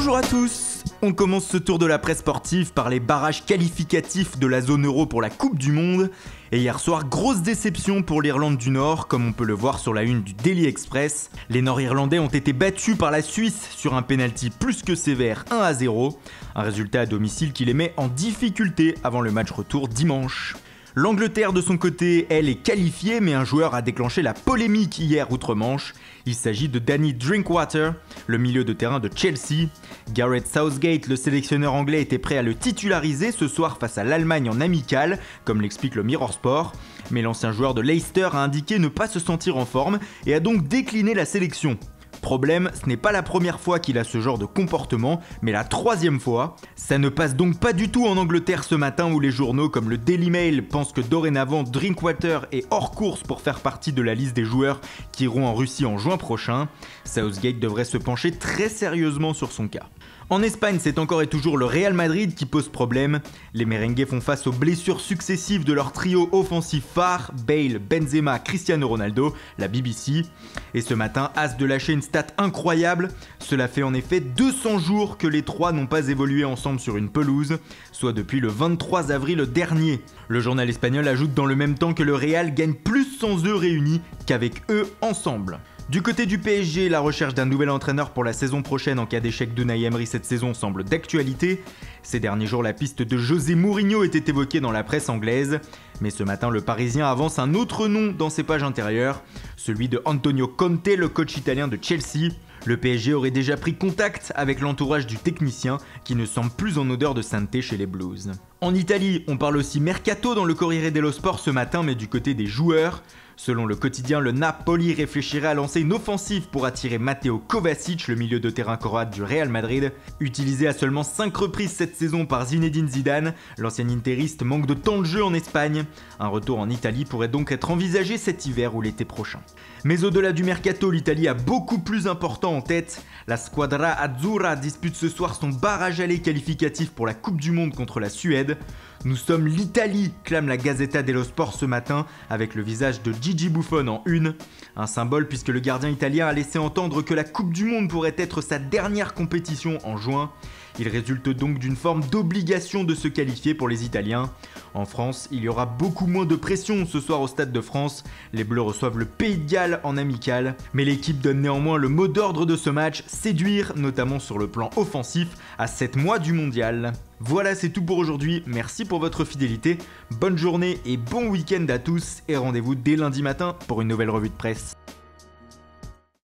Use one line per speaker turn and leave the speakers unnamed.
Bonjour à tous. On commence ce tour de la presse sportive par les barrages qualificatifs de la zone euro pour la Coupe du Monde. Et hier soir, grosse déception pour l'Irlande du Nord, comme on peut le voir sur la une du Daily Express. Les Nord-Irlandais ont été battus par la Suisse sur un pénalty plus que sévère 1-0. Un résultat à domicile qui les met en difficulté avant le match retour dimanche. L'Angleterre de son côté, elle, est qualifiée, mais un joueur a déclenché la polémique hier outre-Manche. Il s'agit de Danny Drinkwater, le milieu de terrain de Chelsea. Gareth Southgate, le sélectionneur anglais, était prêt à le titulariser ce soir face à l'Allemagne en amical, comme l'explique le Mirror Sport. Mais l'ancien joueur de Leicester a indiqué ne pas se sentir en forme et a donc décliné la sélection. Problème, ce n'est pas la première fois qu'il a ce genre de comportement, mais la troisième fois. Ça ne passe donc pas du tout en Angleterre ce matin où les journaux comme le Daily Mail pensent que dorénavant Drinkwater est hors course pour faire partie de la liste des joueurs qui iront en Russie en juin prochain. Southgate devrait se pencher très sérieusement sur son cas. En Espagne, c'est encore et toujours le Real Madrid qui pose problème. Les merengues font face aux blessures successives de leur trio offensif phare, Bale, Benzema, Cristiano Ronaldo, la BBC. Et ce matin, as de lâcher une stat incroyable. Cela fait en effet 200 jours que les trois n'ont pas évolué ensemble sur une pelouse, soit depuis le 23 avril dernier. Le journal espagnol ajoute dans le même temps que le Real gagne plus sans eux réunis qu'avec eux ensemble. Du côté du PSG, la recherche d'un nouvel entraîneur pour la saison prochaine en cas d'échec d'Unai Emery cette saison semble d'actualité. Ces derniers jours, la piste de José Mourinho était évoquée dans la presse anglaise. Mais ce matin, le Parisien avance un autre nom dans ses pages intérieures, celui de Antonio Conte, le coach italien de Chelsea. Le PSG aurait déjà pris contact avec l'entourage du technicien qui ne semble plus en odeur de sainteté chez les Blues. En Italie, on parle aussi mercato dans le Corriere dello Sport ce matin, mais du côté des joueurs. Selon le quotidien, le Napoli réfléchirait à lancer une offensive pour attirer Matteo Kovacic, le milieu de terrain croate du Real Madrid. Utilisé à seulement 5 reprises cette saison par Zinedine Zidane, l'ancien interiste manque de temps de jeu en Espagne. Un retour en Italie pourrait donc être envisagé cet hiver ou l'été prochain. Mais au-delà du mercato, l'Italie a beaucoup plus important en tête. La Squadra Azzurra dispute ce soir son barrage aller qualificatif pour la Coupe du Monde contre la Suède. Nous sommes l'Italie, clame la Gazzetta dello Sport ce matin, avec le visage de Gigi Buffon en une. Un symbole puisque le gardien italien a laissé entendre que la Coupe du Monde pourrait être sa dernière compétition en juin. Il résulte donc d'une forme d'obligation de se qualifier pour les Italiens. En France, il y aura beaucoup moins de pression ce soir au Stade de France. Les Bleus reçoivent le Pays de Galles en amical. Mais l'équipe donne néanmoins le mot d'ordre de ce match, séduire, notamment sur le plan offensif, à 7 mois du mondial. Voilà, c'est tout pour aujourd'hui. Merci pour votre fidélité. Bonne journée et bon week-end à tous. Et rendez-vous dès lundi matin pour une nouvelle revue de presse.